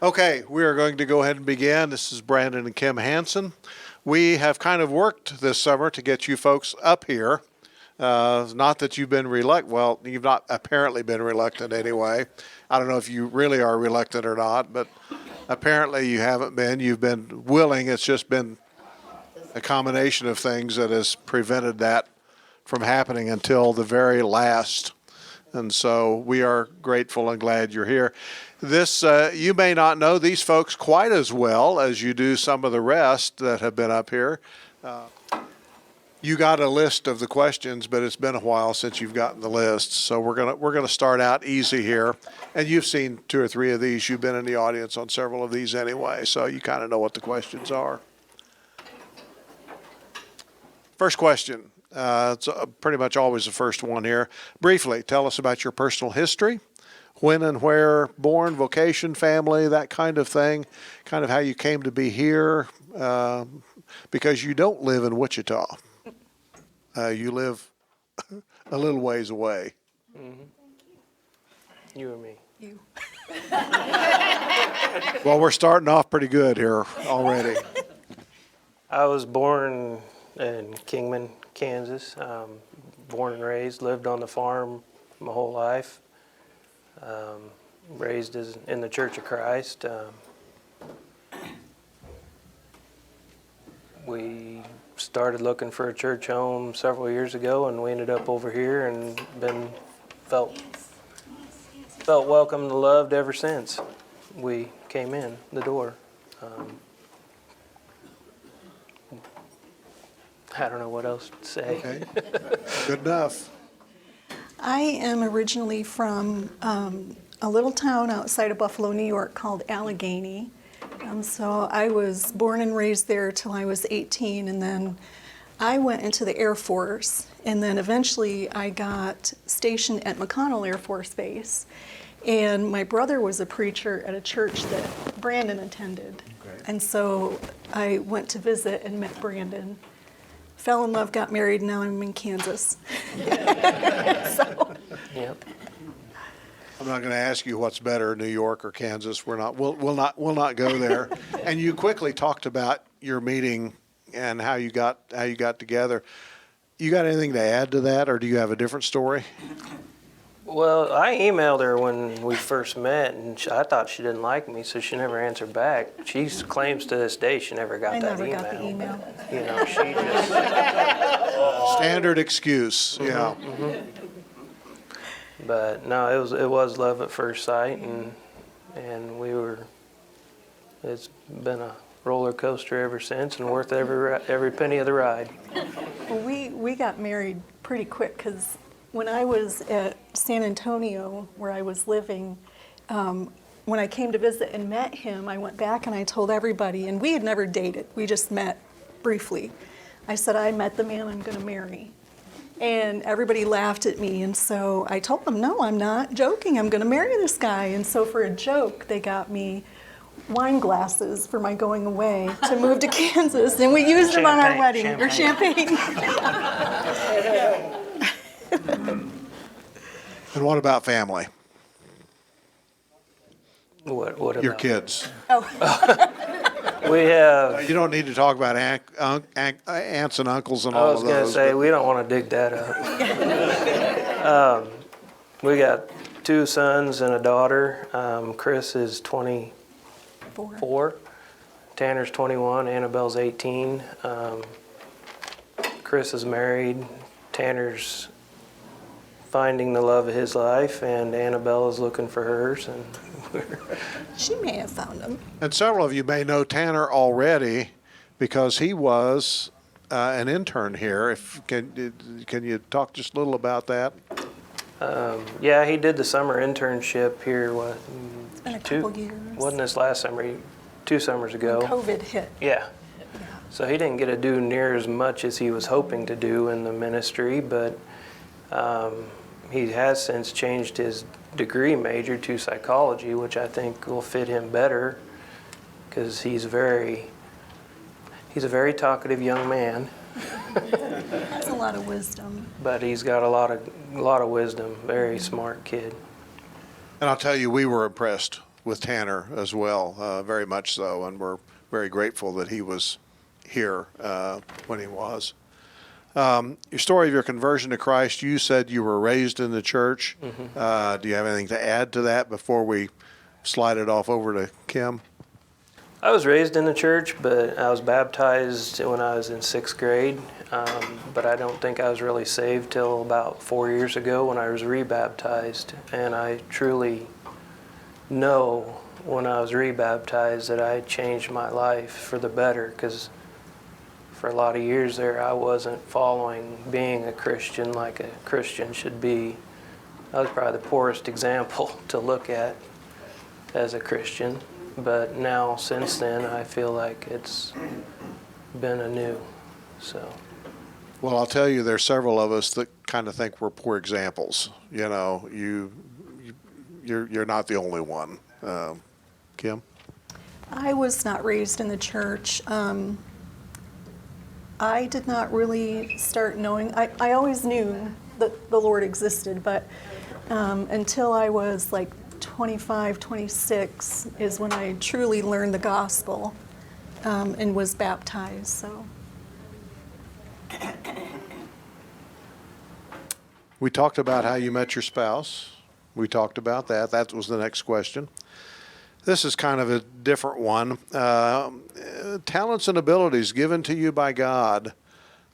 Okay, we are going to go ahead and begin. This is Brandon and Kim Hansen. We have kind of worked this summer to get you folks up here. Not that you've been reluctant. Well, you've not apparently been reluctant anyway. I don't know if you really are reluctant or not, but apparently you haven't been. You've been willing. It's just been a combination of things that has prevented that from happening until the very last. And so we are grateful and glad you're here. This, you may not know these folks quite as well as you do some of the rest that have been up here. You got a list of the questions, but it's been a while since you've gotten the list. So we're gonna start out easy here. And you've seen 2 or 3 of these. You've been in the audience on several of these anyway, so you kind of know what the questions are. First question. It's pretty much always the first one here. Briefly, tell us about your personal history, when and where born, vocation, family, that kind of thing, kind of how you came to be here, because you don't live in Wichita. You live a little ways away. Mm-hmm. You and me. You. Well, we're starting off pretty good here already. I was born in Kingman, Kansas. Born and raised, lived on the farm my whole life. Raised in the Church of Christ. We started looking for a church home several years ago, and we ended up over here and felt welcome and loved ever since we came in the door. I don't know what else to say. Okay. Good enough. I am originally from a little town outside of Buffalo, New York called Allegheny. So I was born and raised there till I was 18, and then I went into the Air Force, and then eventually I got stationed at McConnell Air Force Base. And my brother was a preacher at a church that Brandon attended. Okay. And so I went to visit and met Brandon. Fell in love, got married, and now I'm in Kansas. So. Yep. I'm not going to ask you what's better, New York or Kansas. We'll not go there. And you quickly talked about your meeting and how you got together. You got anything to add to that, or do you have a different story? Well, I emailed her when we first met, and I thought she didn't like me, so she never answered back. She claims to this day she never got that email. I never got the email. You know, she just... Standard excuse, yeah. Mm-hmm. But no, it was love at first sight, and it's been a roller coaster ever since, and worth every penny of the ride. Well, we got married pretty quick because when I was at San Antonio, where I was living, when I came to visit and met him, I went back and I told everybody, and we had never dated, we just met briefly. I said, I met the man I'm going to marry. And everybody laughed at me, and so I told them, no, I'm not joking, I'm going to marry this guy. And so for a joke, they got me wine glasses for my going away to move to Kansas, and we used them on our wedding, or champagne. And what about family? What about Your kids? Oh. We have... You don't need to talk about aunts and uncles and all of those. I was going to say, we don't want to dig that up. We got 2 sons and a daughter. Chris is 24. Tanner's 21. Annabelle's 18. Chris is married. Tanner's finding the love of his life, and Annabelle is looking for hers. And She may have found him. And several of you may know Tanner already because he was an intern here. Can you talk just a little about that? Yeah, he did the summer internship here. It's been a couple years. Wasn't this last summer? 2 summers ago. When COVID hit. Yeah. So he didn't get to do near as much as he was hoping to do in the ministry, but he has since changed his degree major to psychology, which I think will fit him better because he's a very talkative young man. Has a lot of wisdom. But he's got a lot of wisdom. Very smart kid. And I'll tell you, we were impressed with Tanner as well, very much so, and we're very grateful that he was here when he was. Your story of your conversion to Christ, you said you were raised in the church. Do you have anything to add to that before we slide it off over to Kim? I was raised in the church, but I was baptized when I was in 6th grade. But I don't think I was really saved till about 4 years ago when I was rebaptized. And I truly know when I was rebaptized that I changed my life for the better, because for a lot of years there I wasn't following being a Christian like a Christian should be. I was probably the poorest example to look at as a Christian. But now, since then, I feel like it's been anew. So. Well, I'll tell you, there's several of us that kind of think we're poor examples. You know, you're not the only one. Kim? I was not raised in the church. I did not really start knowing. I always knew that the Lord existed, but until I was like 25, 26 is when I truly learned the gospel and was baptized. So. We talked about how you met your spouse. We talked about that. That was the next question. This is kind of a different one. Talents and abilities given to you by God.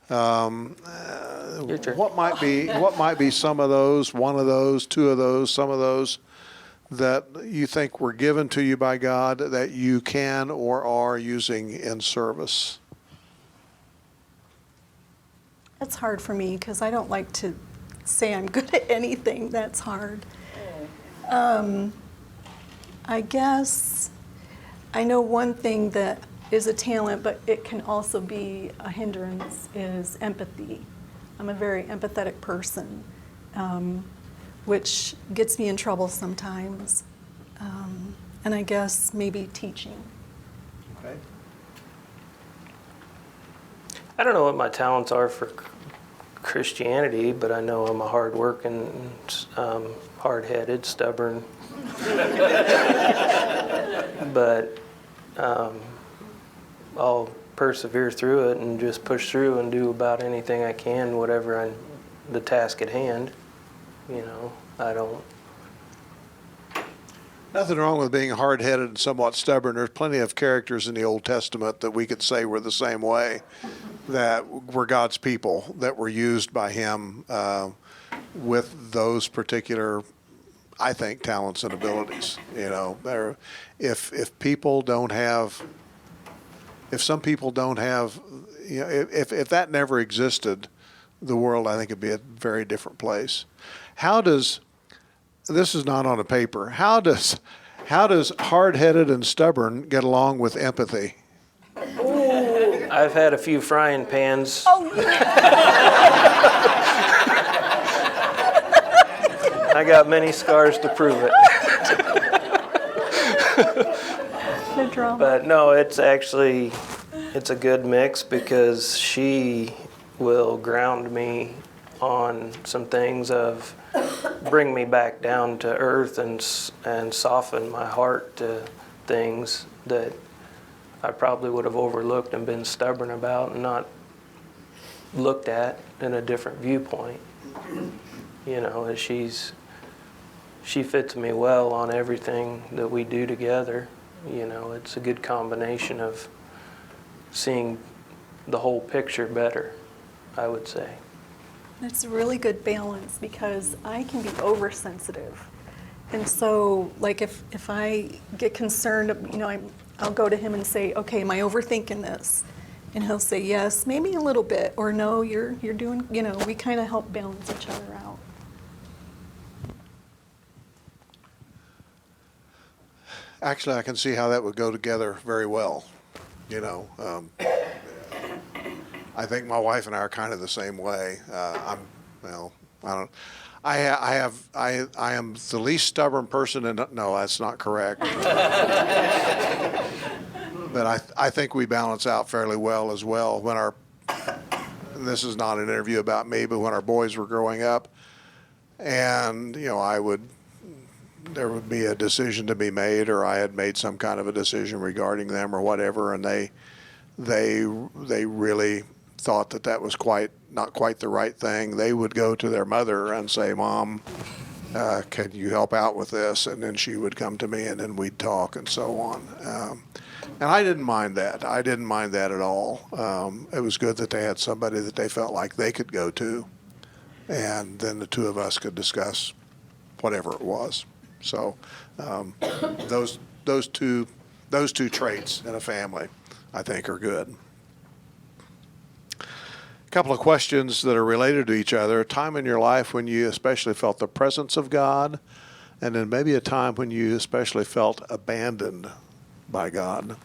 Your turn. What might be some of those, one of those, two of those, some of those that you think were given to you by God that you can or are using in service? It's hard for me because I don't like to say I'm good at anything. That's hard. I guess I know one thing that is a talent, but it can also be a hindrance, is empathy. I'm a very empathetic person, which gets me in trouble sometimes. And I guess maybe teaching. Okay. I don't know what my talents are for Christianity, but I know I'm a hard-working, hard-headed, stubborn. But I'll persevere through it and just push through and do about anything I can, whatever the task at hand. You know, I don't. Nothing wrong with being hard-headed and somewhat stubborn. There's plenty of characters in the Old Testament that we could say were the same way, that were God's people, that were used by Him with those particular, I think, talents and abilities. You know, if people don't have, if some people don't have, you know, if that never existed, the world, I think, would be a very different place. How does, this is not on a paper, how does hard-headed and stubborn get along with empathy? I've had a few frying pans. Oh, I got many scars to prove it. the drama. But no, it's actually, it's a good mix because she will ground me on some things of bring me back down to earth and soften my heart to things that I probably would have overlooked and been stubborn about and not looked at in a different viewpoint. You know, she fits me well on everything that we do together. You know, it's a good combination of seeing the whole picture better, I would say. It's a really good balance because I can be oversensitive. And so, like, if I get concerned, you know, I'll go to him and say, okay, am I overthinking this? And he'll say, yes, maybe a little bit, or no, you're doing, you know, we kind of help balance each other out. Actually, I can see how that would go together very well. You know, I think my wife and I are kind of the same way. I am the least stubborn person, and no, that's not correct. But I think we balance out fairly well as well. When this is not an interview about me, but when our boys were growing up, and you know, I would there would be a decision to be made, or I had made some kind of a decision regarding them or whatever, and they really thought that that was not quite the right thing, they would go to their mother and say, "Mom, can you help out with this?" And then she would come to me, and then we'd talk and so on. And I didn't mind that. I didn't mind that at all. It was good that they had somebody that they felt like they could go to, and then the two of us could discuss whatever it was. So those two traits in a family, I think, are good. A couple of questions that are related to each other. A time in your life when you especially felt the presence of God, and then maybe a time when you especially felt abandoned by God.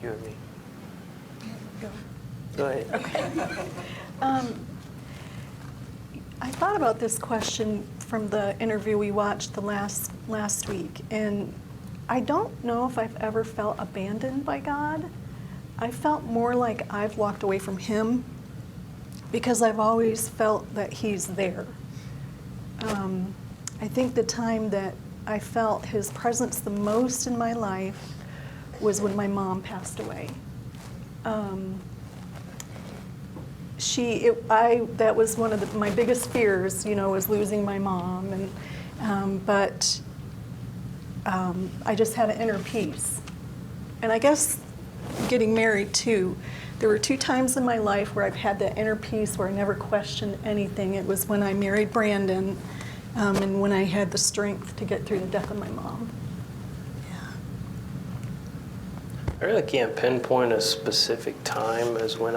You and me. Go. Go ahead. I thought about this question from the interview we watched the last week, and I don't know if I've ever felt abandoned by God. I felt more like I've walked away from Him because I've always felt that He's there. I think the time that I felt His presence the most in my life was when my mom passed away. That was one of my biggest fears, was losing my mom, but I just had an inner peace. And I guess getting married too, there were 2 times in my life where I've had that inner peace where I never questioned anything. It was when I married Brandon, and when I had the strength to get through the death of my mom. I really can't pinpoint a specific time as when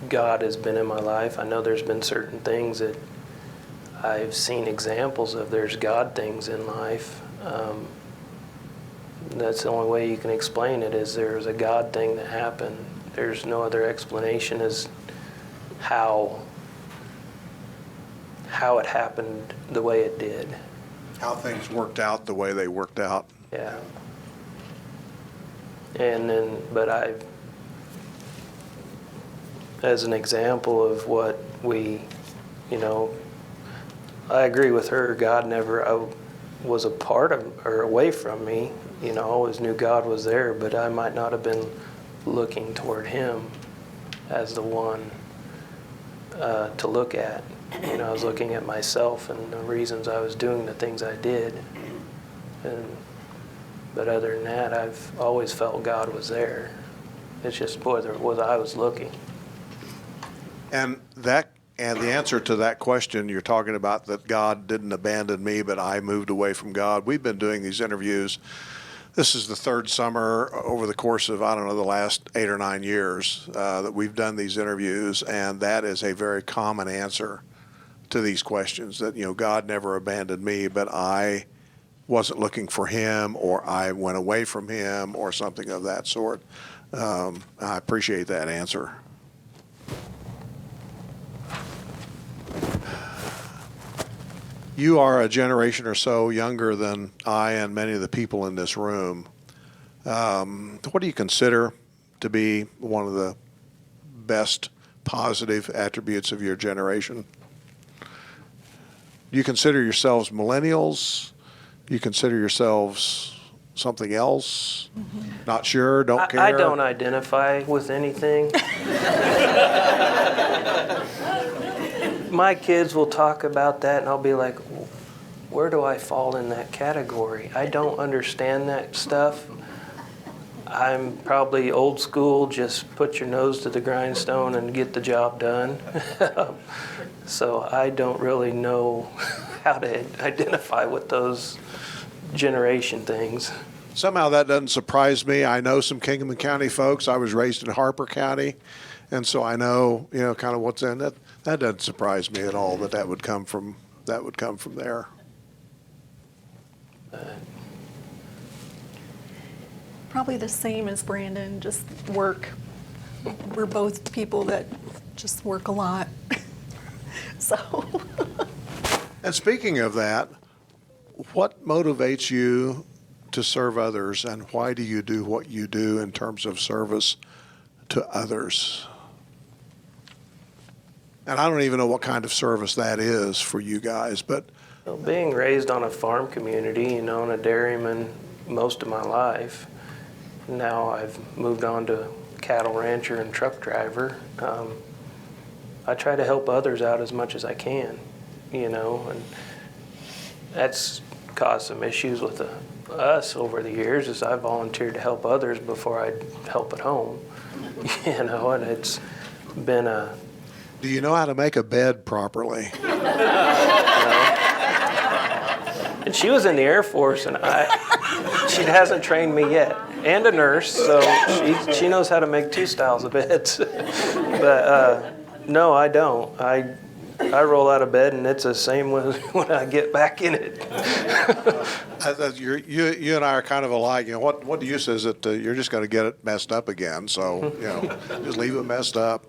God has been in my life. I know there's been certain things that I've seen examples of. There's God things in life. That's the only way you can explain it, is there's a God thing that happened. There's no other explanation as how it happened the way it did. How things worked out the way they worked out. Yeah. And then, but as an example of what I agree with her. God never was a part of or away from me. I always knew God was there, but I might not have been looking toward Him as the one to look at. I was looking at myself and the reasons I was doing the things I did. But other than that, I've always felt God was there. It's just whether I was looking. And the answer to that question, you're talking about that God didn't abandon me, but I moved away from God. We've been doing these interviews. This is the 3rd summer over the course of, the last 8 or 9 years that we've done these interviews, and that is a very common answer to these questions, that, God never abandoned me, but I wasn't looking for Him, or I went away from Him, or something of that sort. I appreciate that answer. You are a generation or so younger than I and many of the people in this room. What do you consider to be one of the best positive attributes of your generation? Do you consider yourselves millennials? Do you consider yourselves something else? Mm-hmm. Not sure, don't care? I don't identify with anything. My kids will talk about that, and I'll be like, where do I fall in that category? I don't understand that stuff. I'm probably old school, just put your nose to the grindstone and get the job done. So I don't really know how to identify with those generation things. Somehow that doesn't surprise me. I know some Kingman County folks. I was raised in Harper County, and so I know, kind of what's in it. That doesn't surprise me at all that would come from there. Probably the same as Brandon, just work. We're both people that just work a lot. So. And speaking of that, what motivates you to serve others, and why do you do what you do in terms of service to others? And I don't even know what kind of service that is for you guys, but Well, being raised on a farm community, and a dairyman most of my life, now I've moved on to cattle rancher and truck driver. I try to help others out as much as I can, and that's caused some issues with us over the years as I volunteered to help others before I'd help at home, and it's been a... do you know how to make a bed properly? And she was in the Air Force, and she hasn't trained me yet, and a nurse, so she knows how to make two styles of beds. But no, I don't. I roll out of bed, and it's the same when I get back in it. You and I are kind of alike. What do you say is that you're just going to get it messed up again? So just leave it messed up.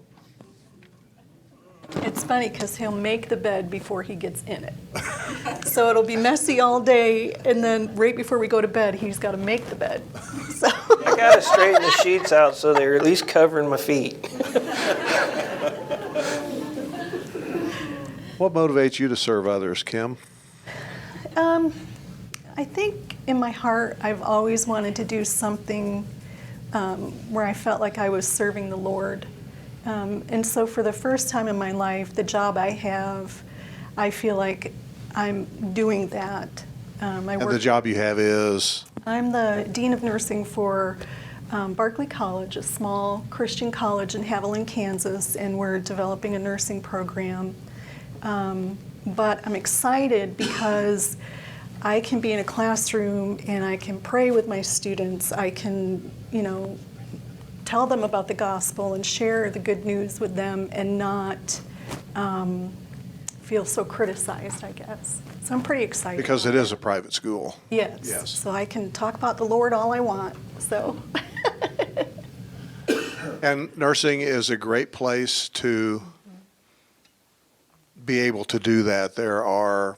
It's funny because he'll make the bed before he gets in it. So it'll be messy all day, and then right before we go to bed, he's got to make the bed. So I got to straighten the sheets out so they're at least covering my feet. What motivates you to serve others, Kim? I think in my heart, I've always wanted to do something where I felt like I was serving the Lord. And so for the first time in my life, the job I have, I feel like I'm doing that. And the job you have is? I'm the Dean of Nursing for Barclay College, a small Christian college in Haviland, Kansas, and we're developing a nursing program. But I'm excited because I can be in a classroom and I can pray with my students. I can, tell them about the gospel and share the good news with them and not feel so criticized, I guess. So I'm pretty excited. Because it is a private school. Yes. So I can talk about the Lord all I want. So. And nursing is a great place to be able to do that. There are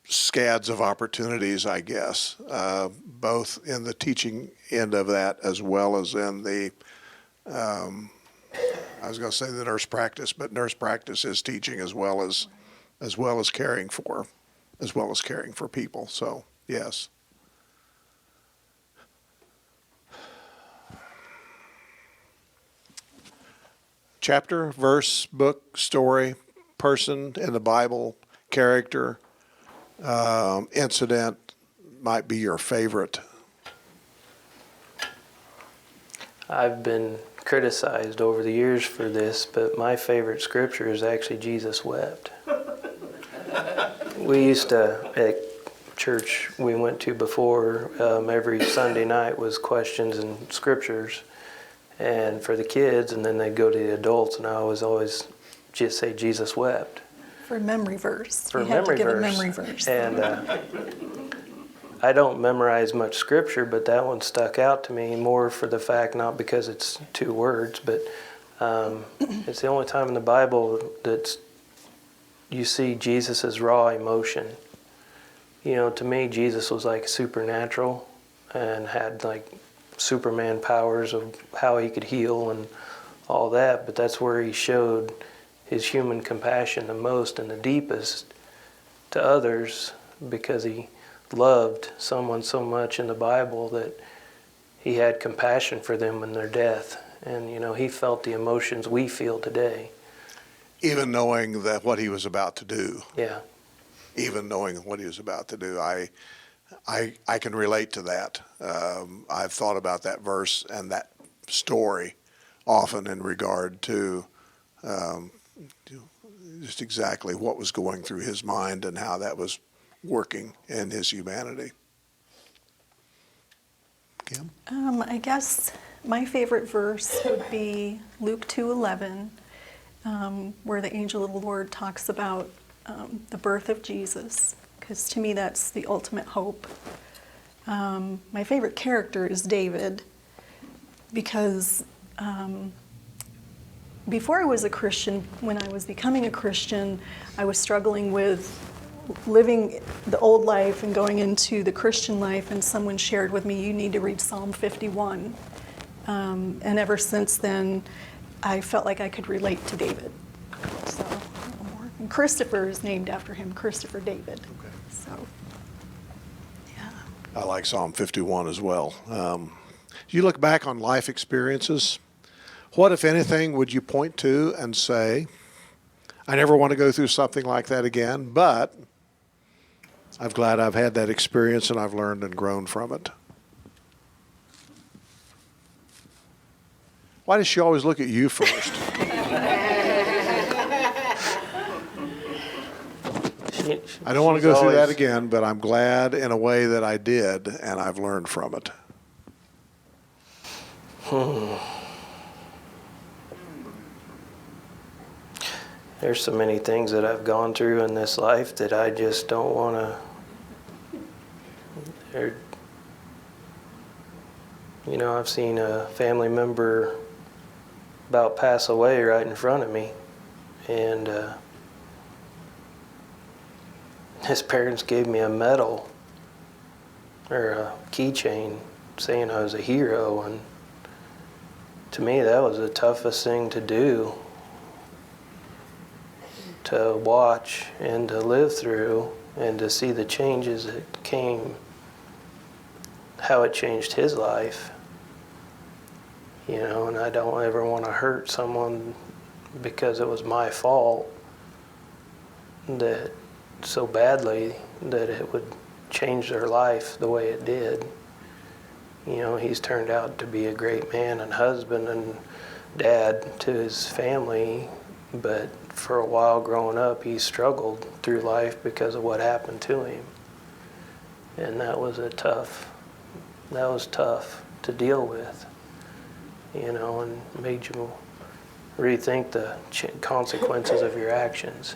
scads of opportunities, I guess, both in the teaching end of that as well as in the, I was going to say the nurse practice, but nurse practice is teaching as well as caring for people. So yes. Chapter, verse, book, story, person in the Bible, character, incident might be your favorite? I've been criticized over the years for this, but my favorite scripture is actually Jesus wept. We used to, at church we went to before, every Sunday night was questions and scriptures, and for the kids, and then they'd go to the adults, and I was always just say Jesus wept. For a memory verse. For you had to give verse. a memory verse. And I don't memorize much scripture, but that one stuck out to me more for the fact, not because it's 2 words, but it's the only time in the Bible that you see Jesus' raw emotion. To me, Jesus was like supernatural and had like Superman powers of how he could heal and all that, but that's where he showed his human compassion the most and the deepest to others, because he loved someone so much in the Bible that he had compassion for them in their death. And, he felt the emotions we feel today. Even knowing that what he was about to do. Yeah. Even knowing what he was about to do. I can relate to that. I've thought about that verse and that story often in regard to just exactly what was going through his mind and how that was working in his humanity. Kim? I guess my favorite verse would be Luke 2:11, where the angel of the Lord talks about the birth of Jesus, because to me that's the ultimate hope. My favorite character is David, because before I was a Christian, when I was becoming a Christian, I was struggling with living the old life and going into the Christian life, and someone shared with me, you need to read Psalm 51. And ever since then, I felt like I could relate to David. Christopher is named after him, Christopher David. Okay. So, yeah. I like Psalm 51 as well. You look back on life experiences, what, if anything, would you point to and say, I never want to go through something like that again, but I'm glad I've had that experience and I've learned and grown from it? Why does she always look at you first? I don't want to go through that again, but I'm glad in a way that I did, and I've learned from it. There's so many things that I've gone through in this life that I just don't want to. You know, I've seen a family member about pass away right in front of me, and his parents gave me a medal or a keychain saying I was a hero, and to me that was the toughest thing to do, to watch and to live through and to see the changes that came, how it changed his life. You know, and I don't ever want to hurt someone because it was my fault that so badly that it would change their life the way it did. You know, he's turned out to be a great man and husband and dad to his family, but for a while growing up, he struggled through life because of what happened to him. And that was tough to deal with, you know, and made you rethink the consequences of your actions.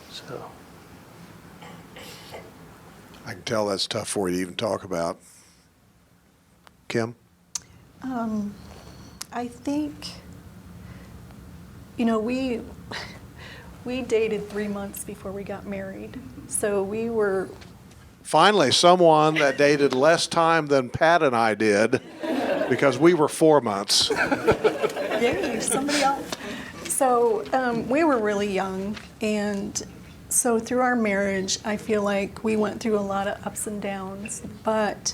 So I can tell that's tough for you to even talk about. Kim? I think, you know, we dated 3 months before we got married. So we were... Finally, someone that dated less time than Pat and I did, because we were 4 months. Yay, somebody else. So we were really young, and so through our marriage, I feel like we went through a lot of ups and downs, but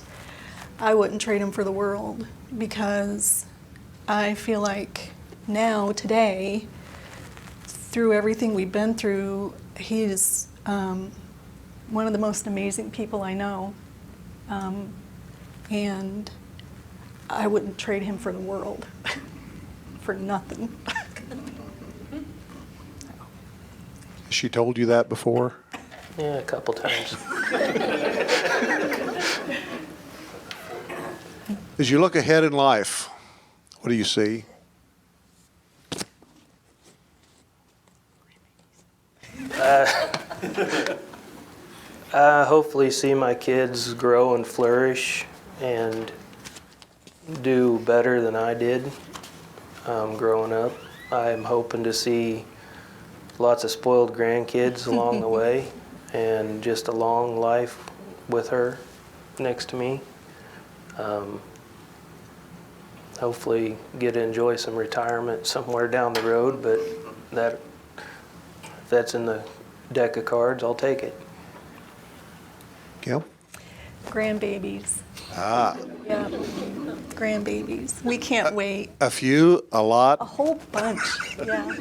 I wouldn't trade him for the world, because I feel like now, today, through everything we've been through, he's one of the most amazing people I know, and I wouldn't trade him for the world, for nothing. Has she told you that before? yeah, a couple times. As you look ahead in life, what do you see? I hopefully see my kids grow and flourish and do better than I did growing up. I'm hoping to see lots of spoiled grandkids along the way and just a long life with her next to me. Hopefully get to enjoy some retirement somewhere down the road, but if that's in the deck of cards, I'll take it. Kim? Grandbabies. Ah. Yeah, grandbabies. We can't wait. A few, a lot. A whole bunch. Yeah,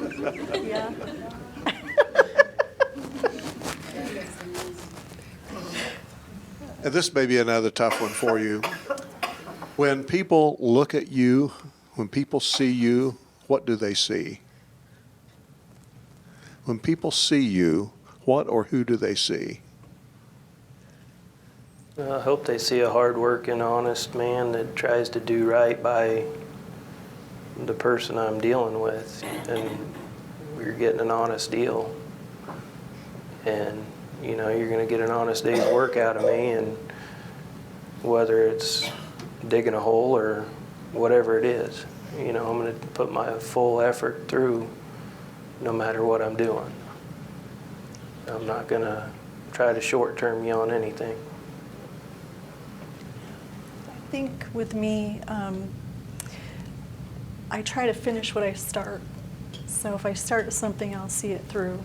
yeah. And this may be another tough one for you. When people look at you, when people see you, what do they see? When people see you, what or who do they see? I hope they see a hard-working, honest man that tries to do right by the person I'm dealing with, and we're getting an honest deal. And, you know, you're going to get an honest day's work out of me, and whether it's digging a hole or whatever it is, you know, I'm going to put my full effort through no matter what I'm doing. I'm not going to try to short-term you on anything. I think with me, I try to finish what I start. So if I start something, I'll see it through.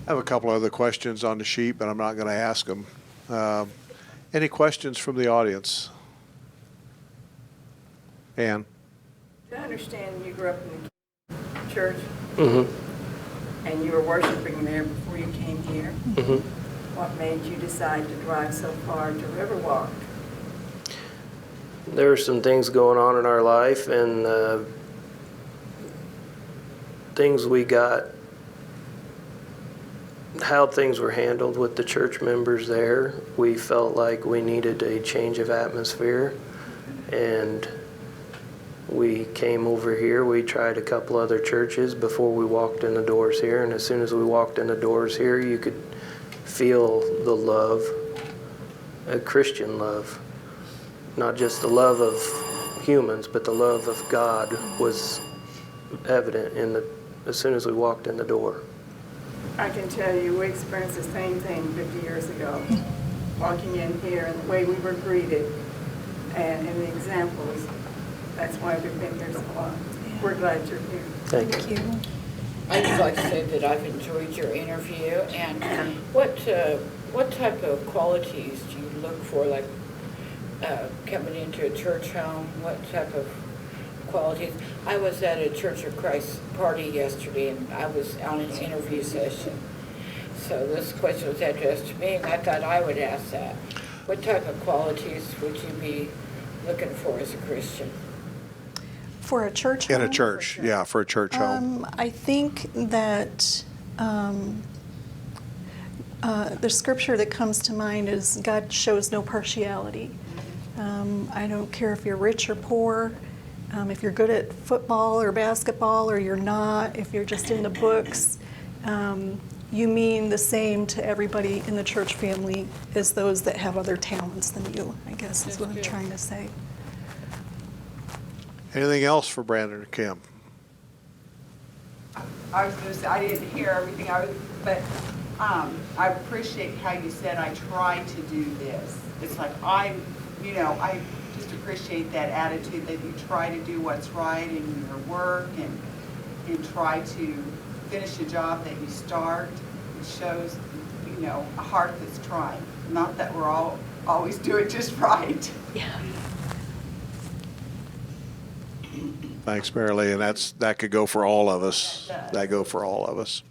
I have a couple other questions on the sheet, but I'm not going to ask them. Any questions from the audience? Ann? I understand you grew up in the church Mm-hmm. and you were worshiping there before you came here. Mm-hmm. What made you decide to drive so far to Riverwalk? There were some things going on in our life, and things we got, how things were handled with the church members there. We felt like we needed a change of atmosphere, and we came over here. We tried a couple other churches before we walked in the doors here, and as soon as we walked in the doors here, you could feel the love, a Christian love. Not just the love of humans, but the love of God was evident as soon as we walked in the door. I can tell you, we experienced the same thing 50 years ago. Walking in here and the way we were greeted and in the examples, that's why we've been here so long. We're glad you're here. Thank you. I'd just like to say that I've enjoyed your interview, and what type of qualities do you look for, like coming into a church home? What type of qualities? I was at a Church of Christ party yesterday, and I was on an interview session. So this question was addressed to me, and I thought I would ask that. What type of qualities would you be looking for as a Christian? For a church In home? a church, yeah, for a church home. I think that the scripture that comes to mind is God shows no partiality. I don't care if you're rich or poor, if you're good at football or basketball or you're not, if you're just in the books. You mean the same to everybody in the church family as those that have other talents than you, I guess is what I'm trying to say. Anything else for Brandon or Kim? I was going to say, I didn't hear everything, but I appreciate how you said, I try to do this. It's like, I just appreciate that attitude that you try to do what's right in your work and try to finish a job that you start. It shows, a heart that's trying. Not that we're all always doing just right. Yeah. Thanks, Marilee, and that could go for all of us. That go for all of us.